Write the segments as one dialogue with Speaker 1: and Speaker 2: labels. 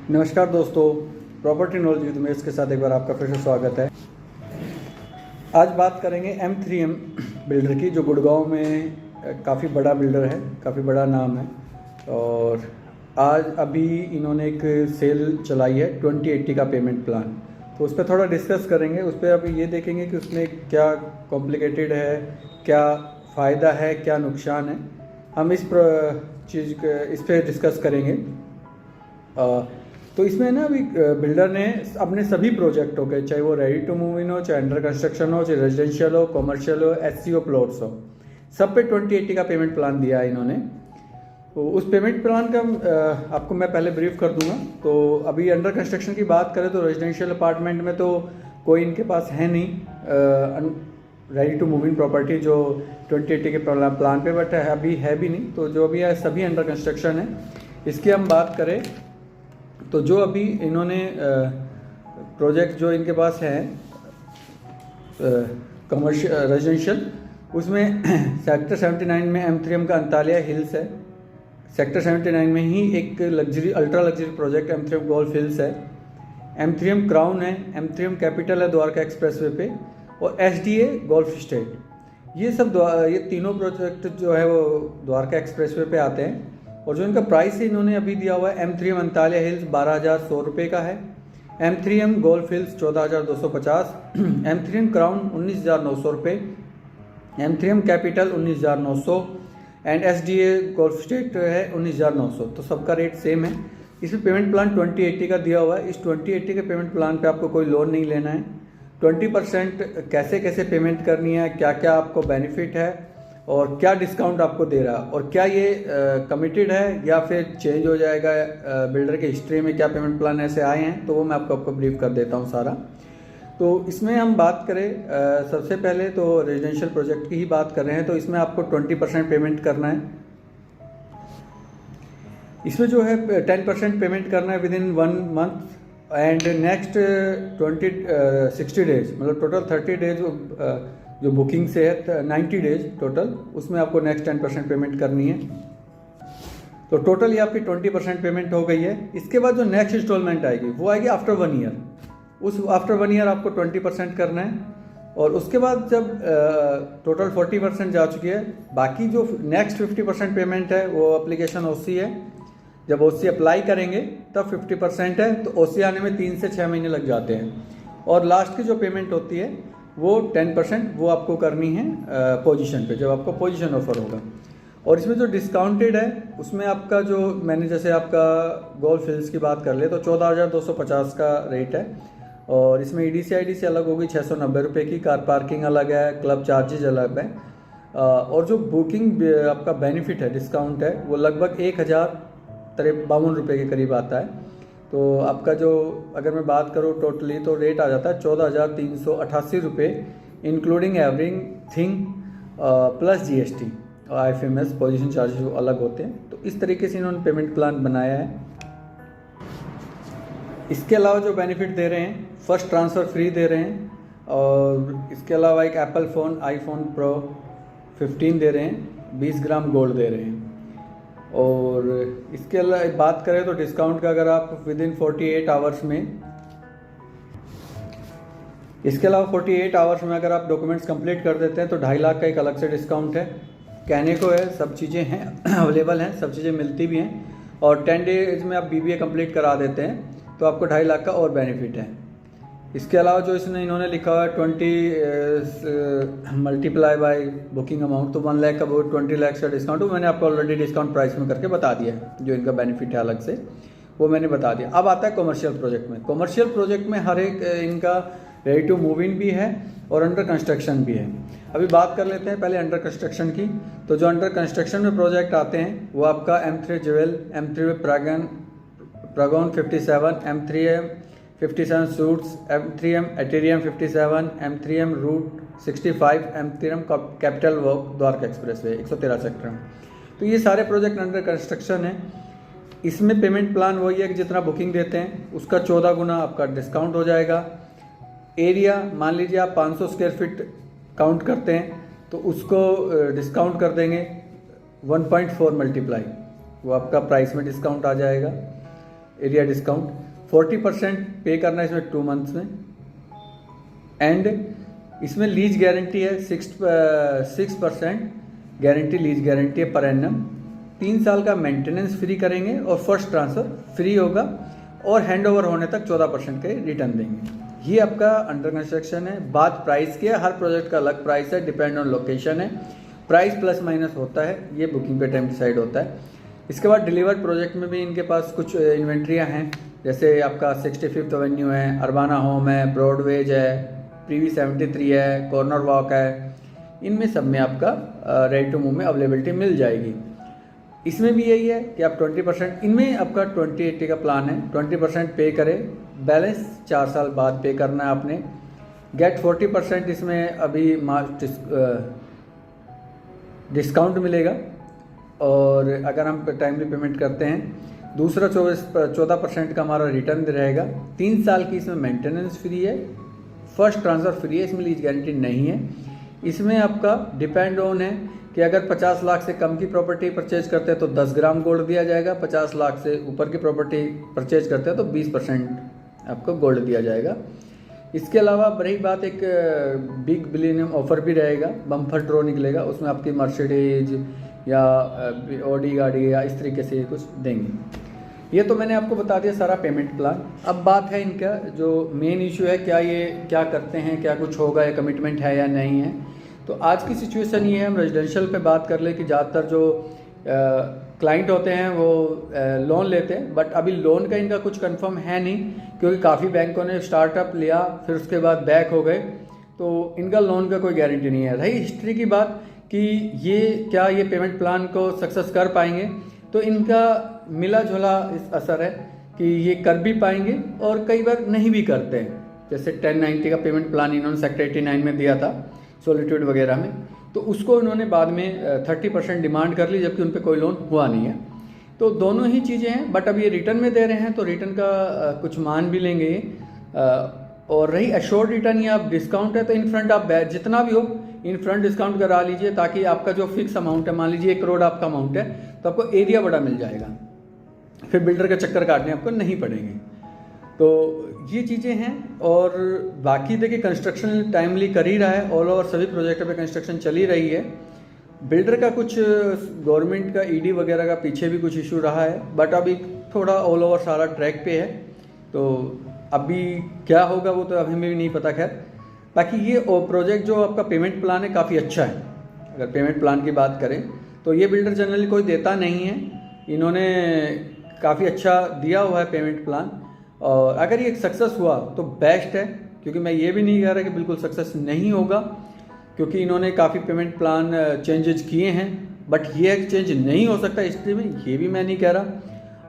Speaker 1: नमस्कार दोस्तों, property knowledge with mess के साथ एक बार आपका फिर से स्वागत है। आज बात करेंगे M3M बिल्डर की, जो गुड़गांव में काफ़ी बड़ा बिल्डर है, काफ़ी बड़ा नाम है। और आज अभी इन्होंने एक सेल चलाई है 2080 का पेमेंट प्लान, तो उस पर थोड़ा डिस्कस करेंगे। उस पर अभी ये देखेंगे कि उसमें क्या कॉम्प्लिकेटेड है, क्या फ़ायदा है, क्या नुकसान है। हम इस पर डिस्कस करेंगे। तो इसमें ना अभी बिल्डर ने अपने सभी प्रोजेक्टों के, चाहे वो रेडी टू मूव इन हो, चाहे अंडर कंस्ट्रक्शन हो, चाहे रेजिडेंशियल हो, कॉमर्शियल हो, SCO प्लॉट्स हो, सब पे 2080 का पेमेंट प्लान दिया है इन्होंने। तो उस पेमेंट प्लान का आपको मैं पहले ब्रीफ कर दूंगा। तो अभी अंडर कंस्ट्रक्शन की बात करें तो रेजिडेंशियल अपार्टमेंट में तो कोई इनके पास है नहीं ready to move in property जो 2080 के प्लान पे, बट अभी है भी नहीं। तो जो अभी है सभी अंडर कंस्ट्रक्शन है। इसकी हम बात करें तो जो अभी इन्होंने प्रोजेक्ट जो इनके पास है कमर्शियल रेजिडेंशियल, उसमें सेक्टर 79 में M3M का अंतालिया हिल्स है। सेक्टर 79 में ही एक ultra luxury project M3M golf hills है। M3M क्राउन है, M3M कैपिटल है द्वारका एक्सप्रेसवे पे, और SDA गोल्फ स्टेट। ये तीनों प्रोजेक्ट जो है वो द्वारका एक्सप्रेसवे पे आते हैं। और जो इनका प्राइस इन्होंने अभी दिया हुआ है, M3M अंतालिया हिल्स 12,100 रुपये का है, M3M golf hills 14,250, M3M crown 19,900 रुपये, M3M capital 19,900 and SDA golf state है 19,900। तो सबका रेट सेम है। इसमें पेमेंट प्लान 2080 का दिया हुआ है। इस 2080 के पेमेंट प्लान पे आपको कोई लोन नहीं लेना है। 20% कैसे कैसे पेमेंट करनी है, क्या क्या आपको बेनिफिट है और क्या डिस्काउंट आपको दे रहा है, और क्या ये कमिटेड है या फिर चेंज हो जाएगा, बिल्डर के हिस्ट्री में क्या पेमेंट प्लान ऐसे आए हैं, तो वो मैं आपको ब्रीफ कर देता हूँ सारा। तो इसमें हम बात करें सबसे पहले तो रेजिडेंशियल प्रोजेक्ट की ही बात कर रहे हैं। तो इसमें आपको 20% पेमेंट करना है। इसमें जो है 10% पेमेंट करना है with in 1 month and next 60 days, मतलब टोटल 30 डेज जो बुकिंग से है 90 डेज टोटल, उसमें आपको नेक्स्ट 10% पेमेंट करनी है। तो टोटल ये आपकी 20% पेमेंट हो गई है। इसके बाद जो नेक्स्ट इंस्टॉलमेंट आएगी वो आएगी आफ्टर 1 ईयर। उस आफ्टर 1 ईयर आपको 20% करना है। और उसके बाद जब टोटल 40% जा चुकी है, बाकी जो नेक्स्ट 50% पेमेंट है वो एप्लीकेशन OC है। जब OC अप्लाई करेंगे तब 50% है। तो OC आने में 3 से 6 महीने लग जाते हैं। और लास्ट की जो पेमेंट होती है वो 10% वो आपको करनी है पोजीशन पे, जब आपको पोजीशन ऑफर होगा। और इसमें जो डिस्काउंटेड है उसमें आपका जो मैंने जैसे आपका गोल्फ हिल्स की बात कर ले तो 14,250 का रेट है। और इसमें EDC IDC अलग होगी 690 रुपये की, कार पार्किंग अलग है, क्लब चार्जेज अलग है। और जो बुकिंग आपका बेनिफिट है, डिस्काउंट है, वो लगभग 1,052 रुपये के करीब आता है। तो आपका जो अगर मैं बात करूँ टोटली तो रेट आ जाता है 14,388 रुपये, इंक्लूडिंग एवरीथिंग प्लस GST और IFMS पोजीशन चार्जेस जो अलग होते हैं। तो इस तरीके से इन्होंने पेमेंट प्लान बनाया है। इसके अलावा जो बेनिफिट दे रहे हैं, फर्स्ट ट्रांसफ़र फ्री दे रहे हैं, और इसके अलावा एक एप्पल फ़ोन iPhone Pro 15 दे रहे हैं, 20 ग्राम गोल्ड दे रहे हैं। और इसके अलावा बात करें तो डिस्काउंट का, अगर आप विद इन 48 आवर्स में, इसके अलावा 48 आवर्स में अगर आप डॉक्यूमेंट्स कंप्लीट कर देते हैं तो 2.5 लाख का एक अलग से डिस्काउंट है। कहने को है सब चीज़ें हैं अवेलेबल हैं, सब चीज़ें मिलती भी हैं। और 10 डेज में आप BBA कंप्लीट करा देते हैं तो आपको 2.5 लाख का और बेनिफिट है। इसके अलावा जो इन्होंने लिखा हुआ है 20 मल्टीप्लाई बाय बुकिंग अमाउंट, तो 1 लाख का वो 20 लाख का डिस्काउंट, वो मैंने आपको ऑलरेडी डिस्काउंट प्राइस में करके बता दिया है। जो इनका बेनिफिट है अलग से वो मैंने बता दिया। अब आता है कमर्शियल प्रोजेक्ट में। कमर्शियल प्रोजेक्ट में हर एक इनका रेडी टू मूव इन भी है और अंडर कंस्ट्रक्शन भी है। अभी बात कर लेते हैं पहले अंडर कंस्ट्रक्शन की। तो जो अंडर कंस्ट्रक्शन में प्रोजेक्ट आते हैं वो आपका M3 jewel, M3 Paragon 57, M3M 57 suites, M3M Atrium 57, M3M Route 65, M3M Capital work Dwarka expressway 113 sector में। तो ये सारे प्रोजेक्ट अंडर कंस्ट्रक्शन है। इसमें पेमेंट प्लान वही है कि जितना बुकिंग देते हैं उसका 14 गुना आपका डिस्काउंट हो जाएगा। एरिया मान लीजिए आप 500 स्क्वायर फीट काउंट करते हैं तो उसको डिस्काउंट कर देंगे 1.4 मल्टीप्लाई, वो आपका प्राइस में डिस्काउंट आ जाएगा। Area discount. 40% पे करना है इसमें 2 मंथ्स में। एंड इसमें लीज गारंटी है 6% गारंटी, लीज गारंटी है पर एनम। 3 साल का मेंटेनेंस फ्री करेंगे और फर्स्ट ट्रांसफ़र फ्री होगा और हैंड ओवर होने तक 14% के रिटर्न देंगे। ये आपका अंडर कंस्ट्रक्शन है। बात प्राइस की है, हर प्रोजेक्ट का अलग प्राइस है, डिपेंड ऑन लोकेशन है, प्राइस प्लस माइनस होता है, ये बुकिंग पे टाइम डिसाइड होता है। इसके बाद डिलीवर्ड प्रोजेक्ट में भी इनके पास कुछ इन्वेंट्रियाँ हैं, जैसे आपका 65th एवेन्यू है, अरबाना होम है, ब्रॉडवेज है, प्रीवी 73 है, कॉर्नर वॉक है, इनमें सब में आपका रेडी टू मूव में अवेलेबिलिटी मिल जाएगी। इसमें भी यही है कि आप 20%, इनमें आपका 20/80 का प्लान है, 20% पे करें, बैलेंस 4 साल बाद पे करना है आपने। गेट 40% इसमें अभी डिस्काउंट मिलेगा और अगर हम टाइमली पेमेंट करते हैं। दूसरा 14% का हमारा रिटर्न रहेगा। 3 साल की इसमें मेंटेनेंस फ्री है, फर्स्ट ट्रांसफ़र फ्री है, इसमें लीज गारंटी नहीं है। इसमें आपका डिपेंड ऑन है कि अगर 50 लाख से कम की प्रॉपर्टी परचेज करते हैं तो 10 ग्राम गोल्ड दिया जाएगा, 50 लाख से ऊपर की प्रॉपर्टी परचेज करते हैं तो 20% आपको गोल्ड दिया जाएगा। इसके अलावा रही बात, एक बिग बिलियनियम ऑफर भी रहेगा, बम्पर ड्रॉ निकलेगा, उसमें आपकी मर्सिडीज या ऑडी गाड़ी या इस तरीके से कुछ देंगे। ये तो मैंने आपको बता दिया सारा पेमेंट प्लान। अब बात है इनका जो मेन इशू है, क्या करते हैं, क्या कुछ होगा, या कमिटमेंट है या नहीं है। तो आज की सिचुएशन ये है, हम रेजिडेंशियल पे बात कर ले कि ज़्यादातर जो क्लाइंट होते हैं वो लोन लेते हैं, बट अभी लोन का इनका कुछ कंफर्म है नहीं, क्योंकि काफ़ी बैंकों ने स्टार्टअप लिया फिर उसके बाद बैक हो गए, तो इनका लोन का कोई गारंटी नहीं है। रही हिस्ट्री की बात कि ये पेमेंट प्लान को सक्सेस कर पाएंगे, तो इनका मिला जुला इस असर है कि ये कर भी पाएंगे और कई बार नहीं भी करते हैं। जैसे 1090 का पेमेंट प्लान इन्होंने सेक्टर 89 में दिया था, सॉलिट्यूड वगैरह में, तो उसको उन्होंने बाद में 30% डिमांड कर ली, जबकि उन पर कोई लोन हुआ नहीं है। तो दोनों ही चीज़ें हैं, बट अब ये रिटर्न में दे रहे हैं तो रिटर्न का कुछ मान भी लेंगे। और रही एश्योर्ड रिटर्न या आप डिस्काउंट है, तो इन फ्रंट आप जितना भी हो इन फ्रंट डिस्काउंट करा लीजिए, ताकि आपका जो फिक्स अमाउंट है, मान लीजिए 1 करोड़ आपका अमाउंट है, तो आपको एरिया बड़ा मिल जाएगा, फिर बिल्डर का चक्कर काटने आपको नहीं पड़ेंगे। तो ये चीज़ें हैं। और बाकी देखिए कंस्ट्रक्शन टाइमली कर ही रहा है, ऑल ओवर सभी प्रोजेक्टों पे कंस्ट्रक्शन चल ही रही है। बिल्डर का कुछ गवर्नमेंट का ईडी वगैरह का पीछे भी कुछ इशू रहा है, बट अभी थोड़ा ऑल ओवर सारा ट्रैक पे है, तो अभी क्या होगा वो तो अभी में भी नहीं पता। खैर बाकी ये प्रोजेक्ट जो आपका पेमेंट प्लान है काफ़ी अच्छा है। अगर पेमेंट प्लान की बात करें तो ये बिल्डर जनरली कोई देता नहीं है, इन्होंने काफ़ी अच्छा दिया हुआ है पेमेंट प्लान। और अगर ये सक्सेस हुआ तो बेस्ट है, क्योंकि मैं ये भी नहीं कह रहा कि बिल्कुल सक्सेस नहीं होगा, क्योंकि इन्होंने काफ़ी पेमेंट प्लान चेंजेज किए हैं, बट ये चेंज नहीं हो सकता हिस्ट्री में, ये भी मैं नहीं कह रहा।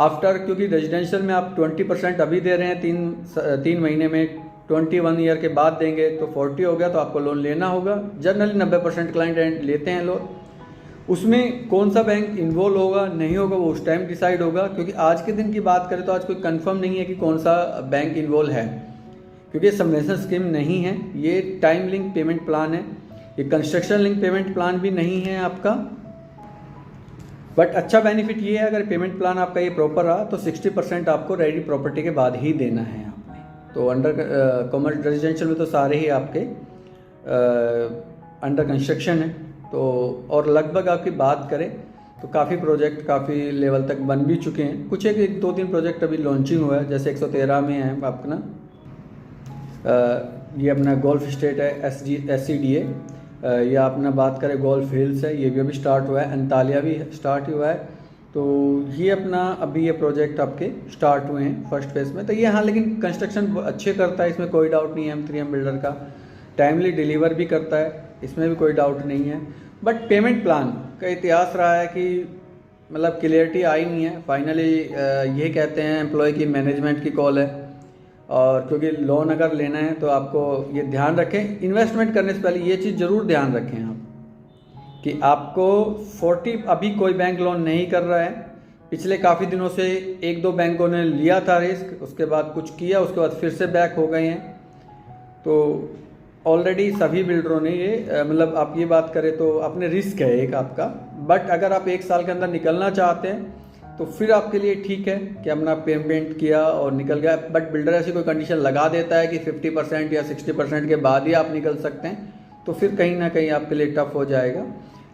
Speaker 1: आफ्टर, क्योंकि रेजिडेंशियल में आप 20% अभी दे रहे हैं, 3 महीने में 21 ईयर के बाद देंगे तो 40 हो गया, तो आपको लोन लेना होगा। जनरली 90% क्लाइंट लेते हैं लोन। उसमें कौन सा बैंक इन्वॉल्व होगा नहीं होगा वो उस टाइम डिसाइड होगा, क्योंकि आज के दिन की बात करें तो आज कोई कंफर्म नहीं है कि कौन सा बैंक इन्वॉल्व है, क्योंकि सबवेंशन स्कीम नहीं है, ये टाइम लिंक पेमेंट प्लान है, ये कंस्ट्रक्शन लिंक पेमेंट प्लान भी नहीं है आपका। बट अच्छा बेनिफिट ये है, अगर पेमेंट प्लान आपका ये प्रॉपर रहा तो 60% आपको रेडी प्रॉपर्टी के बाद ही देना है आपने। तो अंडर कॉमर्शियल रेजिडेंशियल में तो सारे ही आपके अंडर कंस्ट्रक्शन है। तो और लगभग आपकी बात करें तो काफ़ी प्रोजेक्ट काफ़ी लेवल तक बन भी चुके हैं। कुछ एक 2-3 प्रोजेक्ट अभी लॉन्चिंग हुआ है, जैसे 113 में है अपना ये अपना गोल्फ स्टेट है SCDA, या अपना बात करें गोल्फ हिल्स है, ये भी अभी स्टार्ट हुआ है, अंतालिया भी स्टार्ट हुआ है। तो ये अपना अभी ये प्रोजेक्ट आपके स्टार्ट हुए हैं फर्स्ट फेज में। तो ये हाँ, लेकिन कंस्ट्रक्शन अच्छे करता है, इसमें कोई डाउट नहीं है। M3M बिल्डर का टाइमली डिलीवर भी करता है, इसमें भी कोई डाउट नहीं है। बट पेमेंट प्लान का इतिहास रहा है कि मतलब क्लियरिटी आई नहीं है। फाइनली ये कहते हैं एम्प्लॉय की मैनेजमेंट की कॉल है, और क्योंकि लोन अगर लेना है तो आपको ये ध्यान रखें, इन्वेस्टमेंट करने से पहले ये चीज़ ज़रूर ध्यान रखें आप कि आपको 40 अभी कोई बैंक लोन नहीं कर रहा है। पिछले काफ़ी दिनों से 1-2 बैंकों ने लिया था रिस्क, उसके बाद कुछ किया, उसके बाद फिर से बैक हो गए हैं। तो ऑलरेडी सभी बिल्डरों ने ये मतलब आप ये बात करें तो अपने रिस्क है एक आपका। बट अगर आप 1 साल के अंदर निकलना चाहते हैं तो फिर आपके लिए ठीक है कि अपना पेमेंट किया और निकल गया। बट बिल्डर ऐसी कोई कंडीशन लगा देता है कि 50% या 60% के बाद ही आप निकल सकते हैं, तो फिर कहीं ना कहीं आपके लिए टफ हो जाएगा।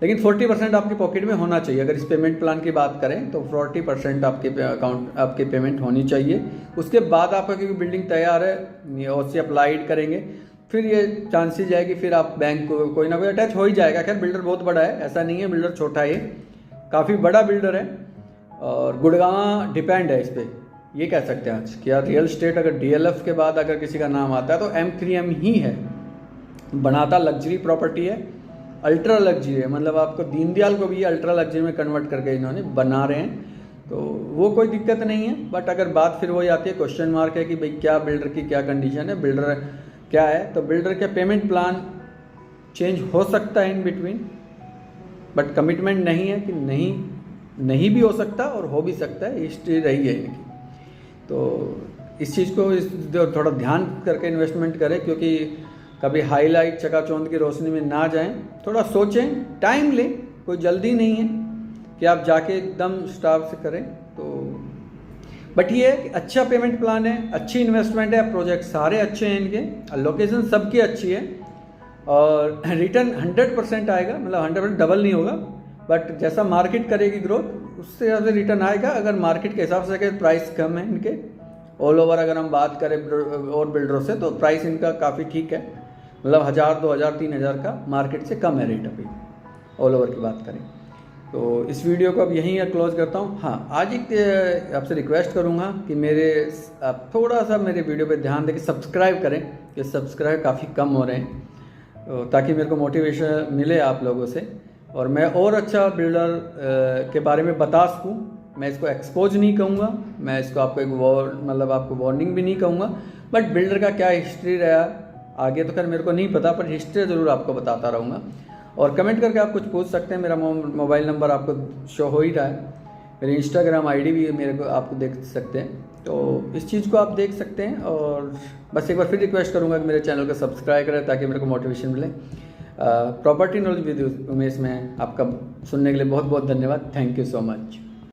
Speaker 1: लेकिन 40% आपकी पॉकेट में होना चाहिए। अगर इस पेमेंट प्लान की बात करें तो 40% आपके पेमेंट होनी चाहिए। उसके बाद आपका क्योंकि बिल्डिंग तैयार है और से अप्लाइड करेंगे, फिर ये चांसेस है कि फिर आप बैंक को कोई ना कोई अटैच हो ही जाएगा। खैर बिल्डर बहुत बड़ा है, ऐसा नहीं है बिल्डर छोटा है, काफ़ी बड़ा बिल्डर है और गुड़गांव डिपेंड है इस पर, ये कह सकते हैं आज कि यार रियल स्टेट अगर DLF के बाद अगर किसी का नाम आता है तो M3M ही है। बनाता लग्जरी प्रॉपर्टी है, अल्ट्रा लग्जरी है, मतलब आपको दीनदयाल को भी अल्ट्रा लग्जरी में कन्वर्ट करके इन्होंने बना रहे हैं, तो वो कोई दिक्कत नहीं है। बट अगर बात फिर वही आती है, क्वेश्चन मार्क है कि भाई क्या बिल्डर की क्या कंडीशन है, बिल्डर क्या है, तो बिल्डर का पेमेंट प्लान चेंज हो सकता है इन बिटवीन, बट कमिटमेंट नहीं है कि नहीं भी हो सकता और हो भी सकता है, हिस्ट्री रही है इनकी। तो इस चीज़ को थोड़ा ध्यान करके इन्वेस्टमेंट करें, क्योंकि कभी हाईलाइट चकाचौंध की रोशनी में ना जाएं, थोड़ा सोचें, टाइम लें, कोई जल्दी नहीं है कि आप जाके एकदम स्टार से करें। तो बट ये है कि अच्छा पेमेंट प्लान है, अच्छी इन्वेस्टमेंट है, प्रोजेक्ट सारे अच्छे हैं इनके, लोकेशन सबकी अच्छी है और रिटर्न 100% आएगा, मतलब 100% डबल नहीं होगा, बट जैसा मार्केट करेगी ग्रोथ उससे ज़्यादा रिटर्न आएगा। अगर मार्केट के हिसाब से अगर प्राइस कम है इनके ऑल ओवर, अगर हम बात करें और बिल्डरों से, तो प्राइस इनका काफ़ी ठीक है, मतलब 1000, 2000, 3000 का मार्केट से कम है रेट अभी ऑल ओवर की बात करें। तो इस वीडियो को अब यहीं क्लोज करता हूँ। हाँ, आज एक आपसे रिक्वेस्ट करूँगा कि आप थोड़ा सा मेरे वीडियो पे ध्यान दें कि सब्सक्राइब करें, कि सब्सक्राइब काफ़ी कम हो रहे हैं, ताकि मेरे को मोटिवेशन मिले आप लोगों से और मैं और अच्छा बिल्डर के बारे में बता सकूँ। मैं इसको एक्सपोज नहीं कहूँगा, मैं इसको आपको मतलब आपको वार्निंग भी नहीं कहूँगा, बट बिल्डर का क्या हिस्ट्री रहा आगे तो खैर मेरे को नहीं पता, पर हिस्ट्री ज़रूर आपको बताता रहूँगा। और कमेंट करके आप कुछ पूछ सकते हैं, मेरा मोबाइल नंबर आपको शो हो ही रहा है, मेरी इंस्टाग्राम आईडी भी मेरे को आपको देख सकते हैं, तो इस चीज़ को आप देख सकते हैं। और बस एक बार फिर रिक्वेस्ट करूँगा कि मेरे चैनल को सब्सक्राइब करें ताकि मेरे को मोटिवेशन मिले। प्रॉपर्टी नॉलेज विद उमेश में आपका सुनने के लिए बहुत बहुत धन्यवाद। Thank you so much.